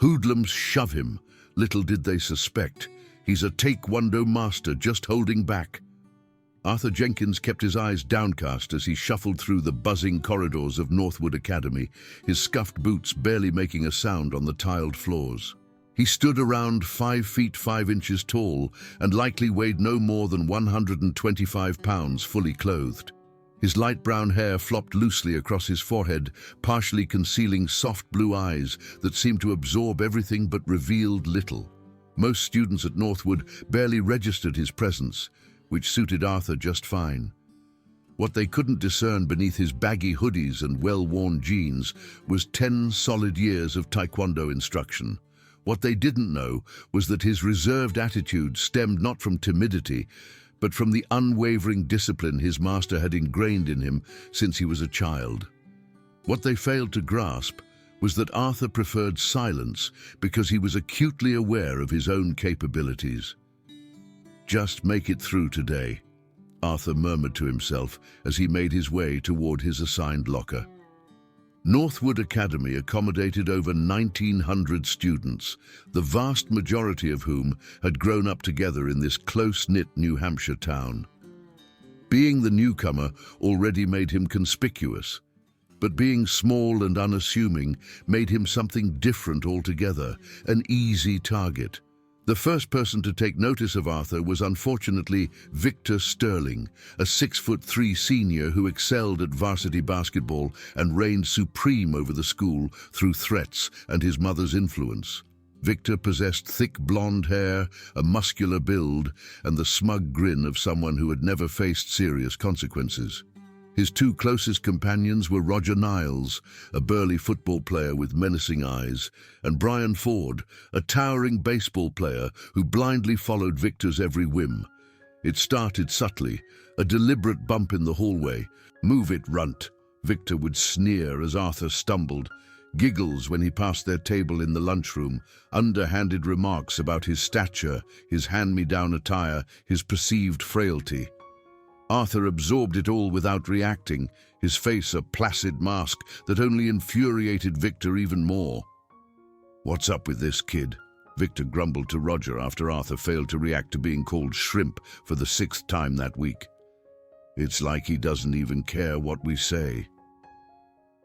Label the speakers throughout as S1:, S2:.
S1: Hoodlums shove him. Little did they suspect. He's a taekwondo master just holding back. Arthur Jenkins kept his eyes downcast as he shuffled through the buzzing corridors of Northwood Academy, his scuffed boots barely making a sound on the tiled floors. He stood around 5 feet 5 inches tall and likely weighed no more than 125 pounds fully clothed. His light brown hair flopped loosely across his forehead, partially concealing soft blue eyes that seemed to absorb everything but revealed little. Most students at Northwood barely registered his presence, which suited Arthur just fine. What they couldn't discern beneath his baggy hoodies and well-worn jeans was 10 solid years of taekwondo instruction. What they didn't know was that his reserved attitude stemmed not from timidity, but from the unwavering discipline his master had ingrained in him since he was a child. What they failed to grasp was that Arthur preferred silence because he was acutely aware of his own capabilities. "Just make it through today," Arthur murmured to himself as he made his way toward his assigned locker. Northwood Academy accommodated over 1,900 students, the vast majority of whom had grown up together in this close-knit New Hampshire town. Being the newcomer already made him conspicuous, but being small and unassuming made him something different altogether, an easy target. The first person to take notice of Arthur was unfortunately Victor Sterling, a 6'3" senior who excelled at varsity basketball and reigned supreme over the school through threats and his mother's influence. Victor possessed thick blonde hair, a muscular build, and the smug grin of someone who had never faced serious consequences. His two closest companions were Roger Niles, a burly football player with menacing eyes, and Brian Ford, a towering baseball player who blindly followed Victor's every whim. It started subtly, a deliberate bump in the hallway. "Move it, runt," Victor would sneer as Arthur stumbled, giggles when he passed their table in the lunchroom, underhanded remarks about his stature, his hand-me-down attire, his perceived frailty. Arthur absorbed it all without reacting, his face a placid mask that only infuriated Victor even more. "What's up with this kid?" Victor grumbled to Roger after Arthur failed to react to being called shrimp for the 6th time that week. "It's like he doesn't even care what we say."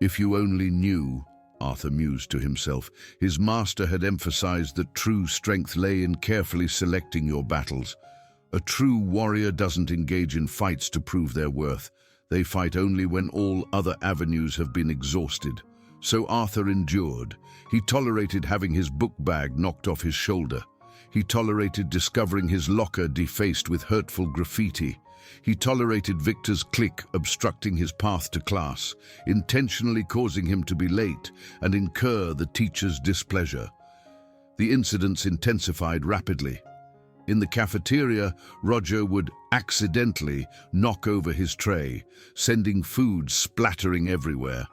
S1: "If you only knew," Arthur mused to himself. His master had emphasized that true strength lay in carefully selecting your battles. A true warrior doesn't engage in fights to prove their worth. They fight only when all other avenues have been exhausted. So Arthur endured. He tolerated having his book bag knocked off his shoulder. He tolerated discovering his locker defaced with hurtful graffiti. He tolerated Victor's clique obstructing his path to class, intentionally causing him to be late and incur the teacher's displeasure. The incidents intensified rapidly. In the cafeteria, Roger would accidentally knock over his tray, sending food splattering everywhere.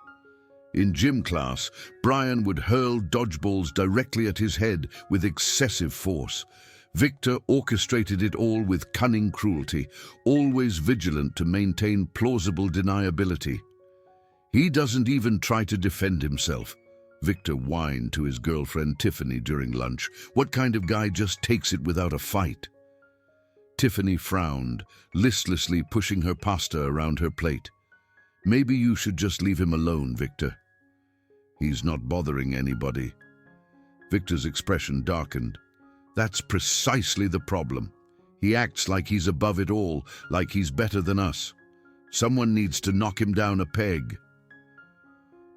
S1: In gym class, Brian would hurl dodgeballs directly at his head with excessive force. Victor orchestrated it all with cunning cruelty, always vigilant to maintain plausible deniability. "He doesn't even try to defend himself," Victor whined to his girlfriend Tiffany during lunch. "What kind of guy just takes it without a fight?" Tiffany frowned, listlessly pushing her pasta around her plate. "Maybe you should just leave him alone, Victor. He's not bothering anybody." Victor's expression darkened. "That's precisely the problem. He acts like he's above it all, like he's better than us. Someone needs to knock him down a peg."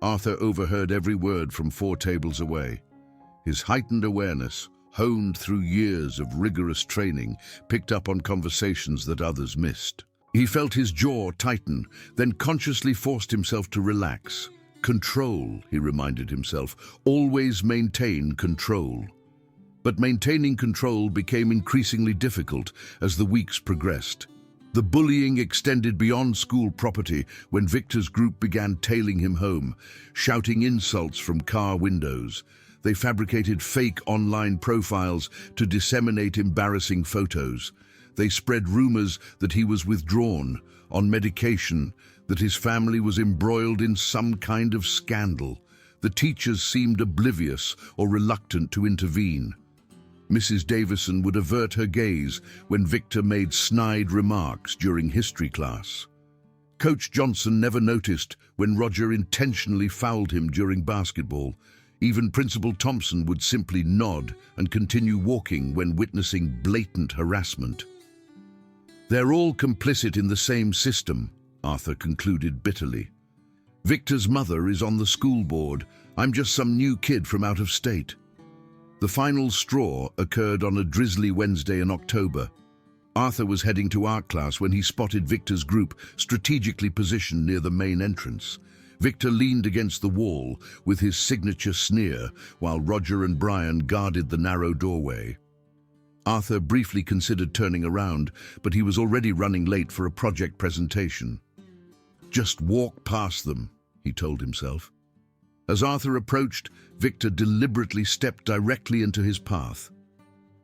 S1: Arthur overheard every word from 4 tables away. His heightened awareness, honed through years of rigorous training, picked up on conversations that others missed. He felt his jaw tighten, then consciously forced himself to relax. Control, he reminded himself, always maintain control. But maintaining control became increasingly difficult as the weeks progressed. The bullying extended beyond school property when Victor's group began tailing him home, shouting insults from car windows. They fabricated fake online profiles to disseminate embarrassing photos. They spread rumors that he was withdrawn, on medication, that his family was embroiled in some kind of scandal. The teachers seemed oblivious or reluctant to intervene. Mrs. Davison would avert her gaze when Victor made snide remarks during history class. Coach Johnson never noticed when Roger intentionally fouled him during basketball. Even Principal Thompson would simply nod and continue walking when witnessing blatant harassment. "They're all complicit in the same system," Arthur concluded bitterly. "Victor's mother is on the school board. I'm just some new kid from out of state." The final straw occurred on a drizzly Wednesday in October. Arthur was heading to art class when he spotted Victor's group strategically positioned near the main entrance. Victor leaned against the wall with his signature sneer, while Roger and Brian guarded the narrow doorway. Arthur briefly considered turning around, but he was already running late for a project presentation. "Just walk past them," he told himself. As Arthur approached, Victor deliberately stepped directly into his path.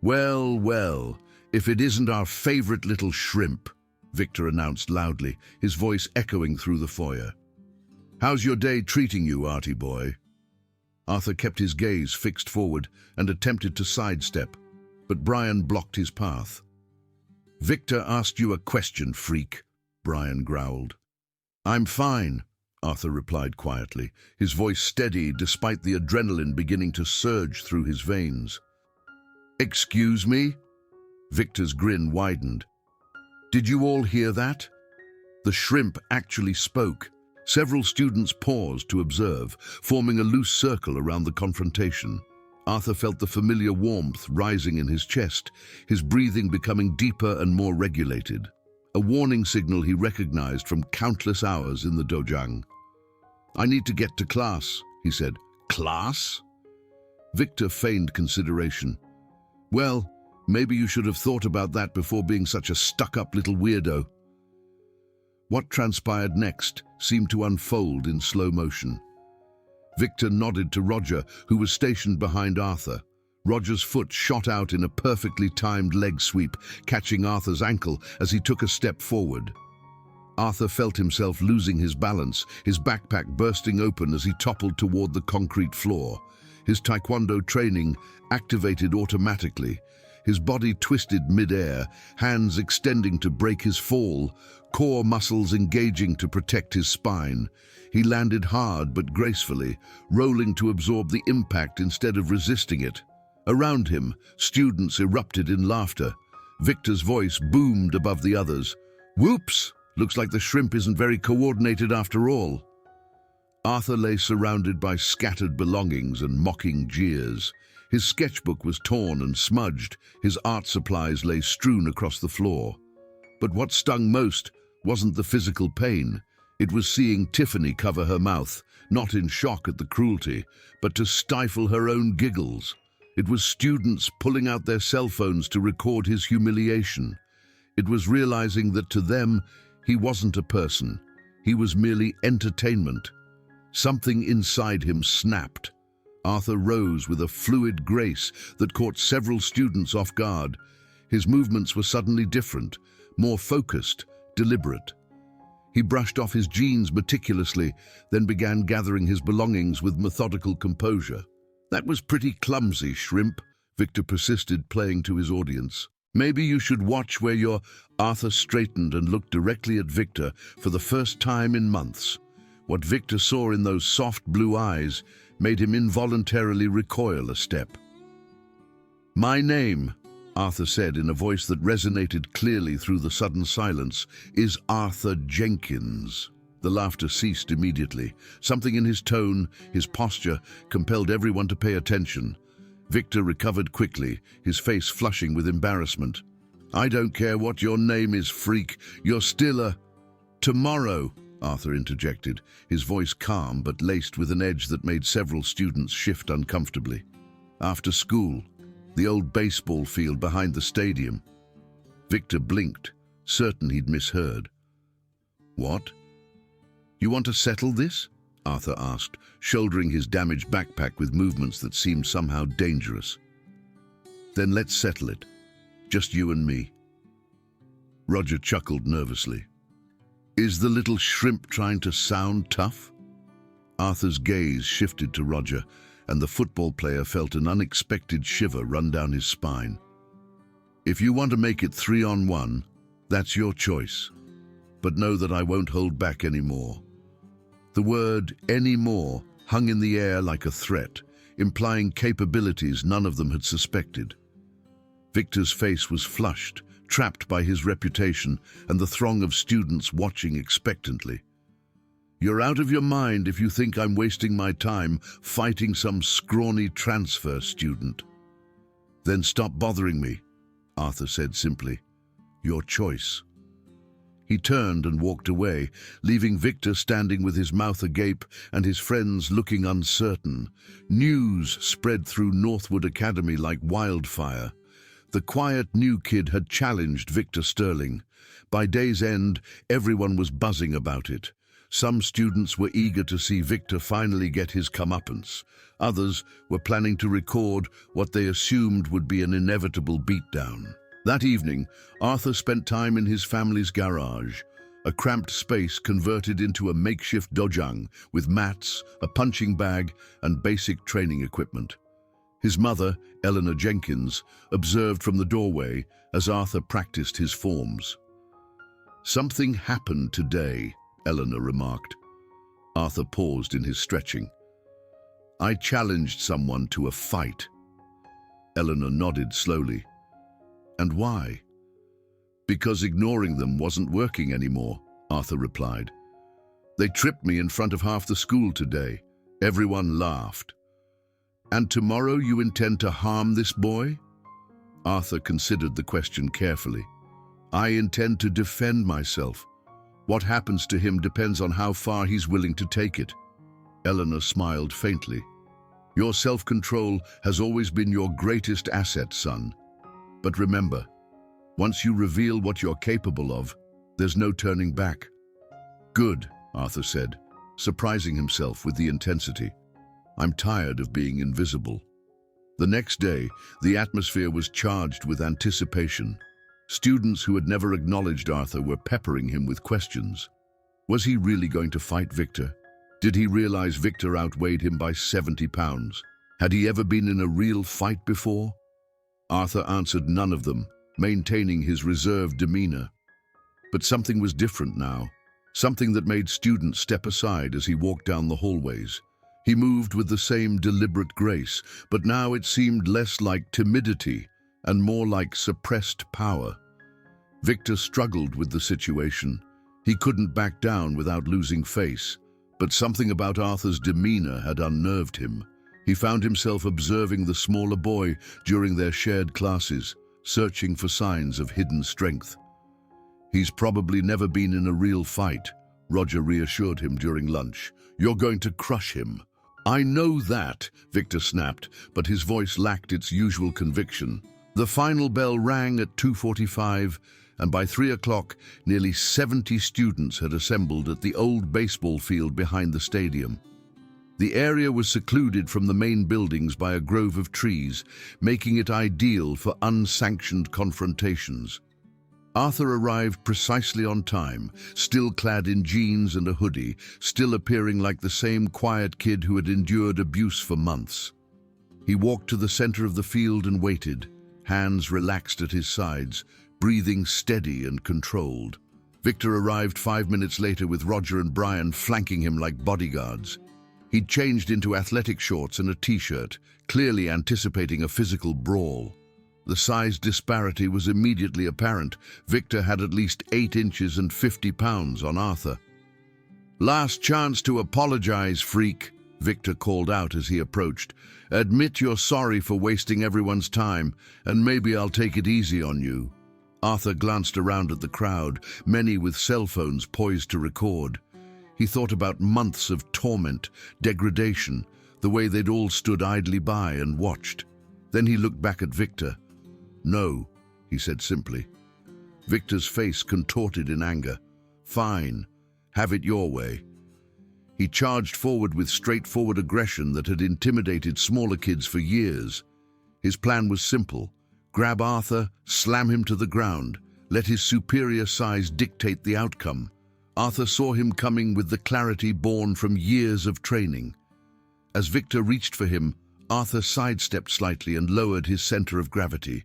S1: "Well, well, if it isn't our favorite little shrimp," Victor announced loudly, his voice echoing through the foyer. "How's your day treating you, Artie boy?" Arthur kept his gaze fixed forward and attempted to sidestep, but Brian blocked his path. "Victor asked you a question, freak," Brian growled. "I'm fine," Arthur replied quietly, his voice steady despite the adrenaline beginning to surge through his veins. "Excuse me?" Victor's grin widened. "Did you all hear that?" The shrimp actually spoke. Several students paused to observe, forming a loose circle around the confrontation. Arthur felt the familiar warmth rising in his chest, his breathing becoming deeper and more regulated. A warning signal he recognized from countless hours in the dojang. "I need to get to class," he said. "Class?" Victor feigned consideration. "Well, maybe you should have thought about that before being such a stuck-up little weirdo." What transpired next seemed to unfold in slow motion. Victor nodded to Roger, who was stationed behind Arthur. Roger's foot shot out in a perfectly timed leg sweep, catching Arthur's ankle as he took a step forward. Arthur felt himself losing his balance, his backpack bursting open as he toppled toward the concrete floor. His taekwondo training activated automatically. His body twisted mid-air, hands extending to break his fall, core muscles engaging to protect his spine. He landed hard but gracefully, rolling to absorb the impact instead of resisting it. Around him, students erupted in laughter. Victor's voice boomed above the others. "Whoops! Looks like the shrimp isn't very coordinated after all." Arthur lay surrounded by scattered belongings and mocking jeers. His sketchbook was torn and smudged, his art supplies lay strewn across the floor. But what stung most wasn't the physical pain. It was seeing Tiffany cover her mouth, not in shock at the cruelty, but to stifle her own giggles. It was students pulling out their cell phones to record his humiliation. It was realizing that to them, he wasn't a person. He was merely entertainment. Something inside him snapped. Arthur rose with a fluid grace that caught several students off guard. His movements were suddenly different, more focused, deliberate. He brushed off his jeans meticulously, then began gathering his belongings with methodical composure. "That was pretty clumsy, shrimp," Victor persisted, playing to his audience. "Maybe you should watch where you're—" Arthur straightened and looked directly at Victor for the first time in months. What Victor saw in those soft blue eyes made him involuntarily recoil a step. "My name," Arthur said in a voice that resonated clearly through the sudden silence, "is Arthur Jenkins." The laughter ceased immediately. Something in his tone, his posture, compelled everyone to pay attention. Victor recovered quickly, his face flushing with embarrassment. "I don't care what your name is, freak. You're still a—" "Tomorrow," Arthur interjected, his voice calm but laced with an edge that made several students shift uncomfortably. "After school, the old baseball field behind the stadium." Victor blinked, certain he'd misheard. "What? You want to settle this?" Arthur asked, shouldering his damaged backpack with movements that seemed somehow dangerous. "Then let's settle it. Just you and me." Roger chuckled nervously. "Is the little shrimp trying to sound tough?" Arthur's gaze shifted to Roger, and the football player felt an unexpected shiver run down his spine. If you want to make it 3-on-1, that's your choice. But know that I won't hold back anymore. The word anymore hung in the air like a threat, implying capabilities none of them had suspected. Victor's face was flushed, trapped by his reputation and the throng of students watching expectantly. You're out of your mind if you think I'm wasting my time fighting some scrawny transfer student. Then stop bothering me, Arthur said simply. Your choice. He turned and walked away, leaving Victor standing with his mouth agape and his friends looking uncertain. News spread through Northwood Academy like wildfire. The quiet new kid had challenged Victor Sterling. By day's end, everyone was buzzing about it. Some students were eager to see Victor finally get his comeuppance. Others were planning to record what they assumed would be an inevitable beatdown. That evening, Arthur spent time in his family's garage, a cramped space converted into a makeshift dojang with mats, a punching bag, and basic training equipment. His mother, Eleanor Jenkins, observed from the doorway as Arthur practiced his forms. Something happened today, Eleanor remarked. Arthur paused in his stretching. I challenged someone to a fight. Eleanor nodded slowly. And why? Because ignoring them wasn't working anymore, Arthur replied. They tripped me in front of half the school today. Everyone laughed. And tomorrow you intend to harm this boy? Arthur considered the question carefully. I intend to defend myself. What happens to him depends on how far he's willing to take it. Eleanor smiled faintly. Your self-control has always been your greatest asset, son. But remember, once you reveal what you're capable of, there's no turning back. Good, Arthur said, surprising himself with the intensity. I'm tired of being invisible. The next day, the atmosphere was charged with anticipation. Students who had never acknowledged Arthur were peppering him with questions. Was he really going to fight Victor? Did he realize Victor outweighed him by 70 pounds? Had he ever been in a real fight before? Arthur answered none of them, maintaining his reserved demeanor. But something was different now, something that made students step aside as he walked down the hallways. He moved with the same deliberate grace, but now it seemed less like timidity and more like suppressed power. Victor struggled with the situation. He couldn't back down without losing face, but something about Arthur's demeanor had unnerved him. He found himself observing the smaller boy during their shared classes, searching for signs of hidden strength. He's probably never been in a real fight, Roger reassured him during lunch. You're going to crush him. I know that, Victor snapped, but his voice lacked its usual conviction. The final bell rang at 2:45, and by 3 o'clock, nearly 70 students had assembled at the old baseball field behind the stadium. The area was secluded from the main buildings by a grove of trees, making it ideal for unsanctioned confrontations. Arthur arrived precisely on time, still clad in jeans and a hoodie, still appearing like the same quiet kid who had endured abuse for months. He walked to the center of the field and waited, hands relaxed at his sides, breathing steady and controlled. Victor arrived 5 minutes later with Roger and Brian flanking him like bodyguards. He'd changed into athletic shorts and a t-shirt, clearly anticipating a physical brawl. The size disparity was immediately apparent. Victor had at least 8 inches and 50 pounds on Arthur. Last chance to apologize, freak, Victor called out as he approached. Admit you're sorry for wasting everyone's time, and maybe I'll take it easy on you. Arthur glanced around at the crowd, many with cell phones poised to record. He thought about months of torment, degradation, the way they'd all stood idly by and watched. Then he looked back at Victor. No, he said simply. Victor's face contorted in anger. Fine, have it your way. He charged forward with straightforward aggression that had intimidated smaller kids for years. His plan was simple. Grab Arthur, slam him to the ground, let his superior size dictate the outcome. Arthur saw him coming with the clarity born from years of training. As Victor reached for him, Arthur sidestepped slightly and lowered his center of gravity.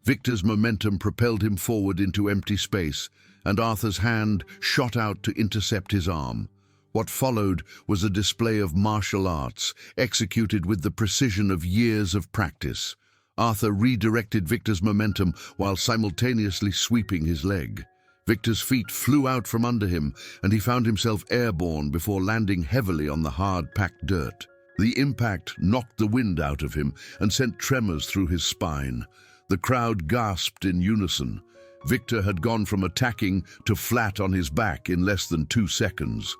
S1: Victor's momentum propelled him forward into empty space, and Arthur's hand shot out to intercept his arm. What followed was a display of martial arts, executed with the precision of years of practice. Arthur redirected Victor's momentum while simultaneously sweeping his leg. Victor's feet flew out from under him, and he found himself airborne before landing heavily on the hard-packed dirt. The impact knocked the wind out of him and sent tremors through his spine. The crowd gasped in unison. Victor had gone from attacking to flat on his back in less than 2 seconds.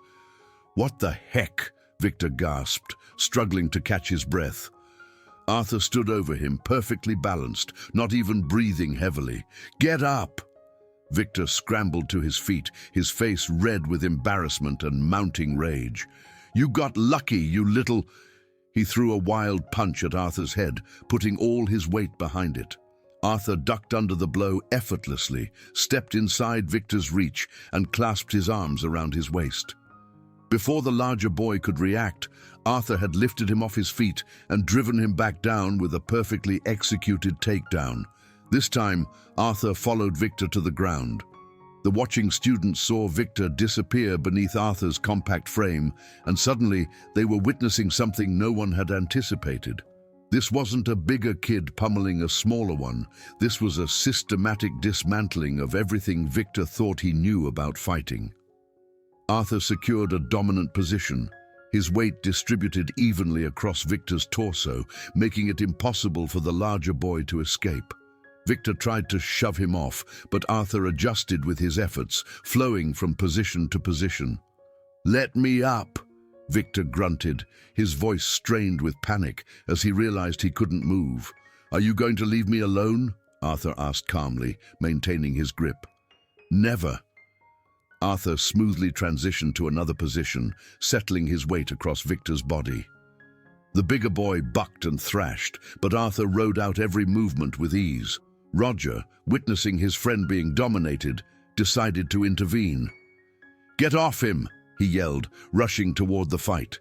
S1: "What the heck?" Victor gasped, struggling to catch his breath. Arthur stood over him, perfectly balanced, not even breathing heavily. "Get up!" Victor scrambled to his feet, his face red with embarrassment and mounting rage. "You got lucky, you little—" He threw a wild punch at Arthur's head, putting all his weight behind it. Arthur ducked under the blow effortlessly, stepped inside Victor's reach, and clasped his arms around his waist. Before the larger boy could react, Arthur had lifted him off his feet and driven him back down with a perfectly executed takedown. This time, Arthur followed Victor to the ground. The watching students saw Victor disappear beneath Arthur's compact frame, and suddenly they were witnessing something no one had anticipated. This wasn't a bigger kid pummeling a smaller one. This was a systematic dismantling of everything Victor thought he knew about fighting. Arthur secured a dominant position, his weight distributed evenly across Victor's torso, making it impossible for the larger boy to escape. Victor tried to shove him off, but Arthur adjusted with his efforts, flowing from position to position. "Let me up," Victor grunted, his voice strained with panic as he realized he couldn't move. "Are you going to leave me alone?" Arthur asked calmly, maintaining his grip. "Never." Arthur smoothly transitioned to another position, settling his weight across Victor's body. The bigger boy bucked and thrashed, but Arthur rode out every movement with ease. Roger, witnessing his friend being dominated, decided to intervene. "Get off him!" he yelled, rushing toward the fight.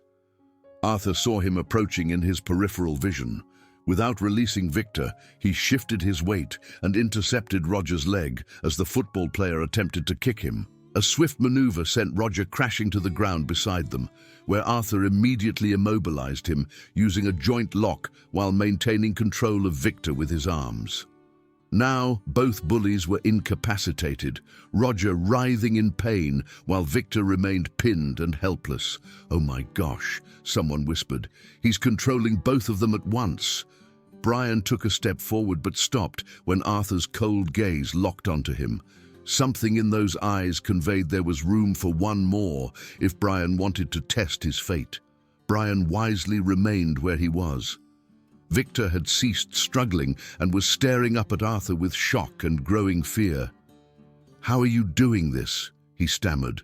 S1: Arthur saw him approaching in his peripheral vision. Without releasing Victor, he shifted his weight and intercepted Roger's leg as the football player attempted to kick him. A swift maneuver sent Roger crashing to the ground beside them, where Arthur immediately immobilized him, using a joint lock while maintaining control of Victor with his arms. Now, both bullies were incapacitated, Roger writhing in pain while Victor remained pinned and helpless. "Oh my gosh," someone whispered. "He's controlling both of them at once." Brian took a step forward but stopped when Arthur's cold gaze locked onto him. Something in those eyes conveyed there was room for one more if Brian wanted to test his fate. Brian wisely remained where he was. Victor had ceased struggling and was staring up at Arthur with shock and growing fear. "How are you doing this?" he stammered.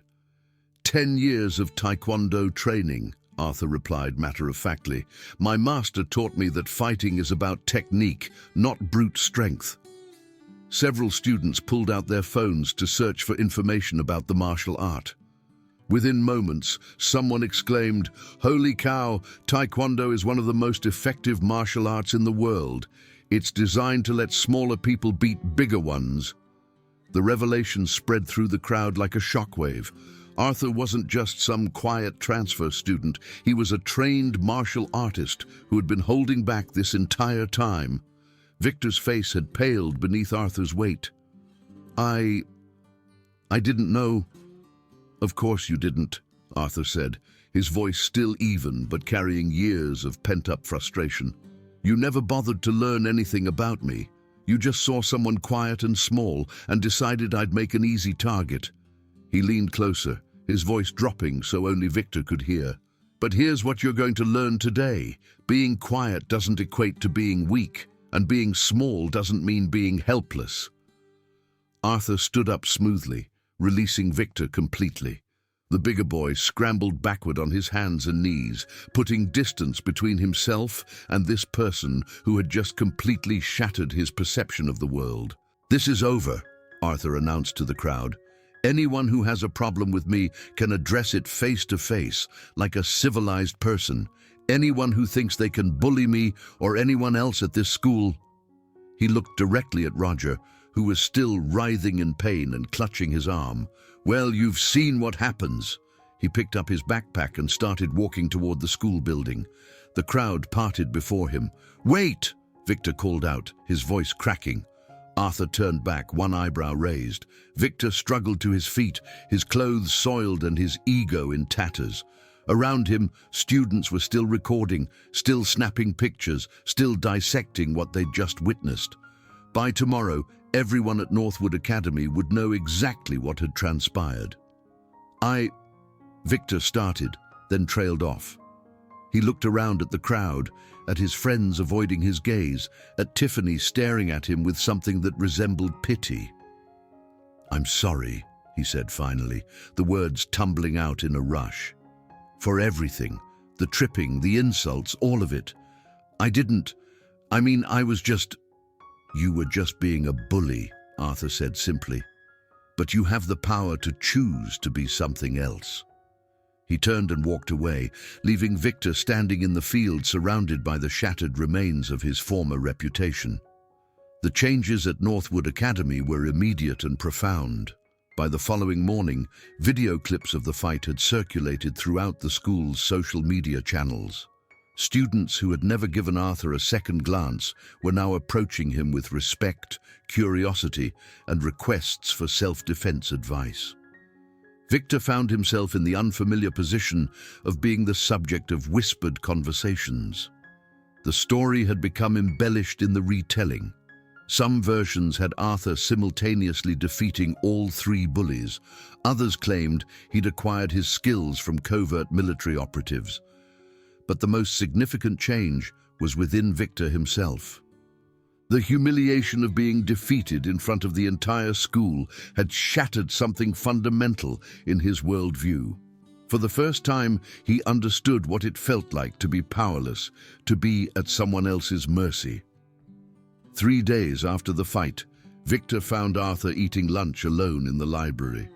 S1: 10 years of taekwondo training," Arthur replied matter-of-factly. "My master taught me that fighting is about technique, not brute strength." Several students pulled out their phones to search for information about the martial art. Within moments, someone exclaimed, "Holy cow, Taekwondo is one of the most effective martial arts in the world. It's designed to let smaller people beat bigger ones." The revelation spread through the crowd like a shockwave. Arthur wasn't just some quiet transfer student. He was a trained martial artist who had been holding back this entire time. Victor's face had paled beneath Arthur's weight. I didn't know." "Of course you didn't," Arthur said, his voice still even but carrying years of pent-up frustration. "You never bothered to learn anything about me. You just saw someone quiet and small and decided I'd make an easy target." He leaned closer, his voice dropping so only Victor could hear. "But here's what you're going to learn today. Being quiet doesn't equate to being weak. And being small doesn't mean being helpless." Arthur stood up smoothly, releasing Victor completely. The bigger boy scrambled backward on his hands and knees, putting distance between himself and this person who had just completely shattered his perception of the world. "This is over," Arthur announced to the crowd. Anyone who has a problem with me can address it face to face, like a civilized person. Anyone who thinks they can bully me or anyone else at this school." He looked directly at Roger, who was still writhing in pain and clutching his arm. "Well, you've seen what happens." He picked up his backpack and started walking toward the school building. The crowd parted before him. "Wait!" Victor called out, his voice cracking. Arthur turned back, one eyebrow raised. Victor struggled to his feet, his clothes soiled and his ego in tatters. Around him, students were still recording, still snapping pictures, still dissecting what they'd just witnessed. By tomorrow, everyone at Northwood Academy would know exactly what had transpired. Victor started, then trailed off. He looked around at the crowd, at his friends avoiding his gaze, at Tiffany staring at him with something that resembled pity. "I'm sorry," he said finally, the words tumbling out in a rush. "For everything, the tripping, the insults, all of it. I was just—" "You were just being a bully," Arthur said simply. "But you have the power to choose to be something else." He turned and walked away, leaving Victor standing in the field surrounded by the shattered remains of his former reputation. The changes at Northwood Academy were immediate and profound. By the following morning, video clips of the fight had circulated throughout the school's social media channels. Students who had never given Arthur a second glance were now approaching him with respect, curiosity, and requests for self-defense advice. Victor found himself in the unfamiliar position of being the subject of whispered conversations. The story had become embellished in the retelling. Some versions had Arthur simultaneously defeating all three bullies. Others claimed he'd acquired his skills from covert military operatives. But the most significant change was within Victor himself. The humiliation of being defeated in front of the entire school had shattered something fundamental in his worldview. For the first time, he understood what it felt like to be powerless, to be at someone else's mercy. 3 days after the fight, Victor found Arthur eating lunch alone in the library.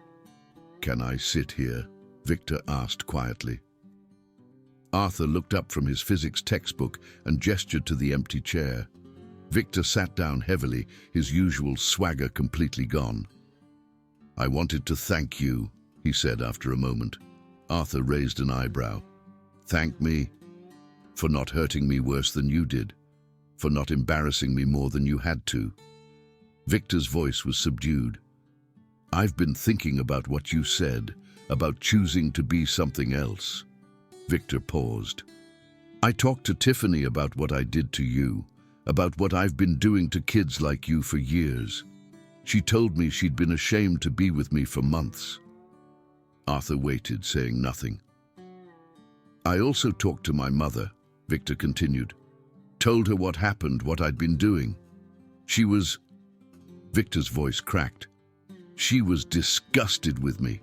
S1: "Can I sit here?" Victor asked quietly. Arthur looked up from his physics textbook and gestured to the empty chair. Victor sat down heavily, his usual swagger completely gone. "I wanted to thank you," he said after a moment. Arthur raised an eyebrow. "Thank me? For not hurting me worse than you did? For not embarrassing me more than you had to?" Victor's voice was subdued. "I've been thinking about what you said, about choosing to be something else." Victor paused. "I talked to Tiffany about what I did to you, about what I've been doing to kids like you for years. She told me she'd been ashamed to be with me for months." Arthur waited, saying nothing. "I also talked to my mother," Victor continued. "Told her what happened, what I'd been doing. She was—" Victor's voice cracked. "She was disgusted with me.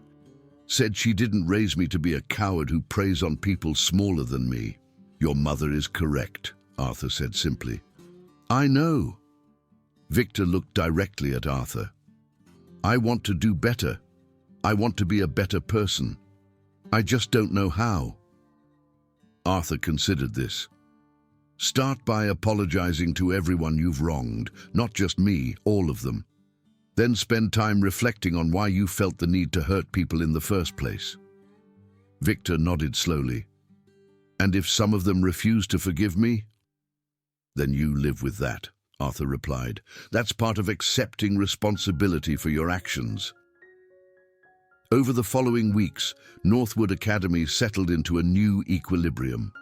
S1: Said she didn't raise me to be a coward who preys on people smaller than me." "Your mother is correct," Arthur said simply. "I know." Victor looked directly at Arthur. "I want to do better. I want to be a better person. I just don't know how." Arthur considered this. "Start by apologizing to everyone you've wronged, not just me, all of them. Then spend time reflecting on why you felt the need to hurt people in the first place." Victor nodded slowly. "And if some of them refuse to forgive me?" "Then you live with that," Arthur replied. "That's part of accepting responsibility for your actions." Over the following weeks, Northwood Academy settled into a new equilibrium.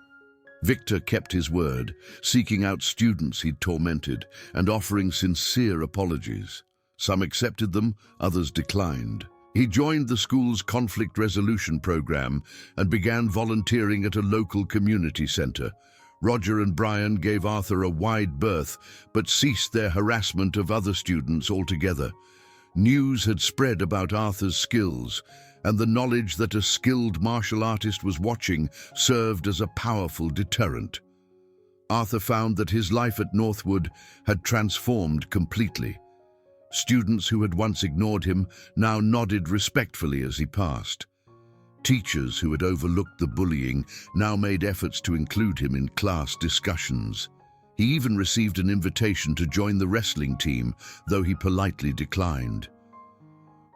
S1: Victor kept his word, seeking out students he'd tormented and offering sincere apologies. Some accepted them, others declined. He joined the school's conflict resolution program and began volunteering at a local community center. Roger and Brian gave Arthur a wide berth, but ceased their harassment of other students altogether. News had spread about Arthur's skills, and the knowledge that a skilled martial artist was watching served as a powerful deterrent. Arthur found that his life at Northwood had transformed completely. Students who had once ignored him now nodded respectfully as he passed. Teachers who had overlooked the bullying now made efforts to include him in class discussions. He even received an invitation to join the wrestling team, though he politely declined.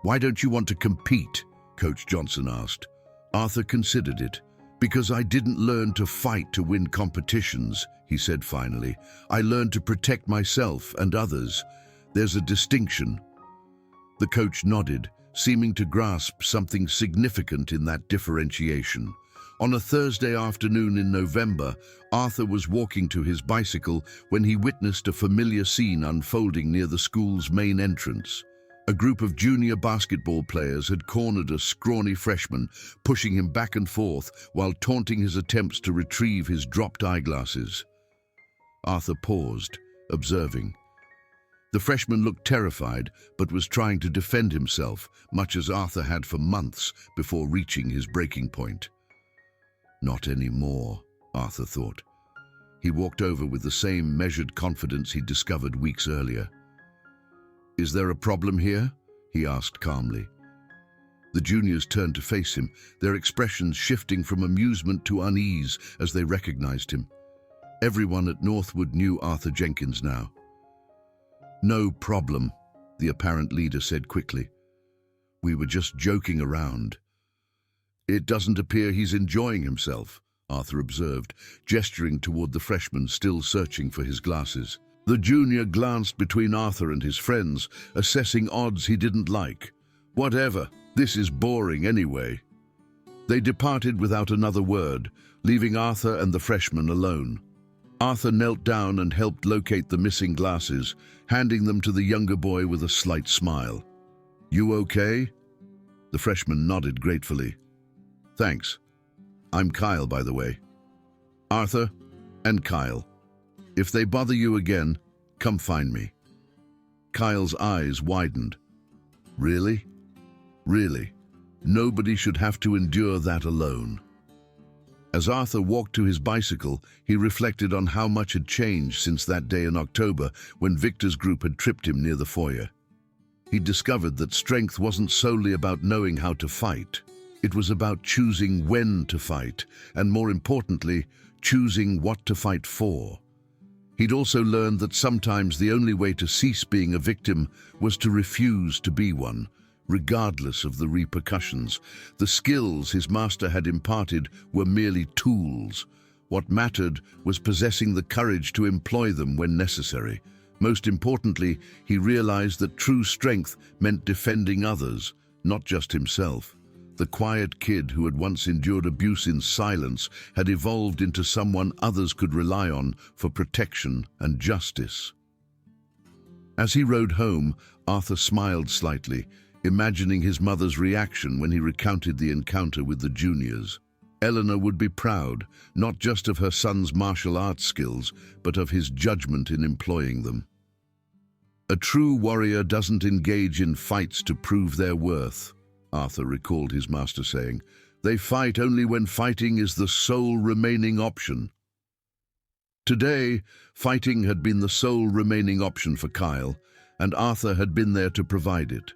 S1: "Why don't you want to compete?" Coach Johnson asked. Arthur considered it. "Because I didn't learn to fight to win competitions," he said finally. "I learned to protect myself and others. There's a distinction." The coach nodded, seeming to grasp something significant in that differentiation. On a Thursday afternoon in November, Arthur was walking to his bicycle when he witnessed a familiar scene unfolding near the school's main entrance. A group of junior basketball players had cornered a scrawny freshman, pushing him back and forth while taunting his attempts to retrieve his dropped eyeglasses. Arthur paused, observing. The freshman looked terrified, but was trying to defend himself, much as Arthur had for months before reaching his breaking point. Not anymore, Arthur thought. He walked over with the same measured confidence he'd discovered weeks earlier. "Is there a problem here?" he asked calmly. The juniors turned to face him, their expressions shifting from amusement to unease as they recognized him. Everyone at Northwood knew Arthur Jenkins now. "No problem," the apparent leader said quickly. "We were just joking around." "It doesn't appear he's enjoying himself," Arthur observed, gesturing toward the freshman still searching for his glasses. The junior glanced between Arthur and his friends, assessing odds he didn't like. "Whatever, this is boring anyway." They departed without another word, leaving Arthur and the freshman alone. Arthur knelt down and helped locate the missing glasses, handing them to the younger boy with a slight smile. "You okay?" The freshman nodded gratefully. "Thanks. I'm Kyle, by the way." "Arthur and Kyle. If they bother you again, come find me." Kyle's eyes widened. "Really? Really? Nobody should have to endure that alone." As Arthur walked to his bicycle, he reflected on how much had changed since that day in October when Victor's group had tripped him near the foyer. He discovered that strength wasn't solely about knowing how to fight. It was about choosing when to fight, and more importantly, choosing what to fight for. He'd also learned that sometimes the only way to cease being a victim was to refuse to be one, regardless of the repercussions. The skills his master had imparted were merely tools. What mattered was possessing the courage to employ them when necessary. Most importantly, he realized that true strength meant defending others, not just himself. The quiet kid who had once endured abuse in silence had evolved into someone others could rely on for protection and justice. As he rode home, Arthur smiled slightly, imagining his mother's reaction when he recounted the encounter with the juniors. Eleanor would be proud, not just of her son's martial arts skills, but of his judgment in employing them. "A true warrior doesn't engage in fights to prove their worth," Arthur recalled his master saying. "They fight only when fighting is the sole remaining option." Today, fighting had been the sole remaining option for Kyle, and Arthur had been there to provide it.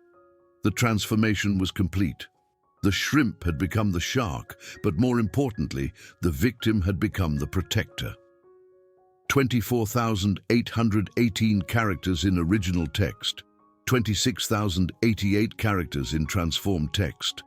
S1: The transformation was complete. The shrimp had become the shark, but more importantly, the victim had become the protector. 24,818 characters in original text, 26,088 characters in transformed text.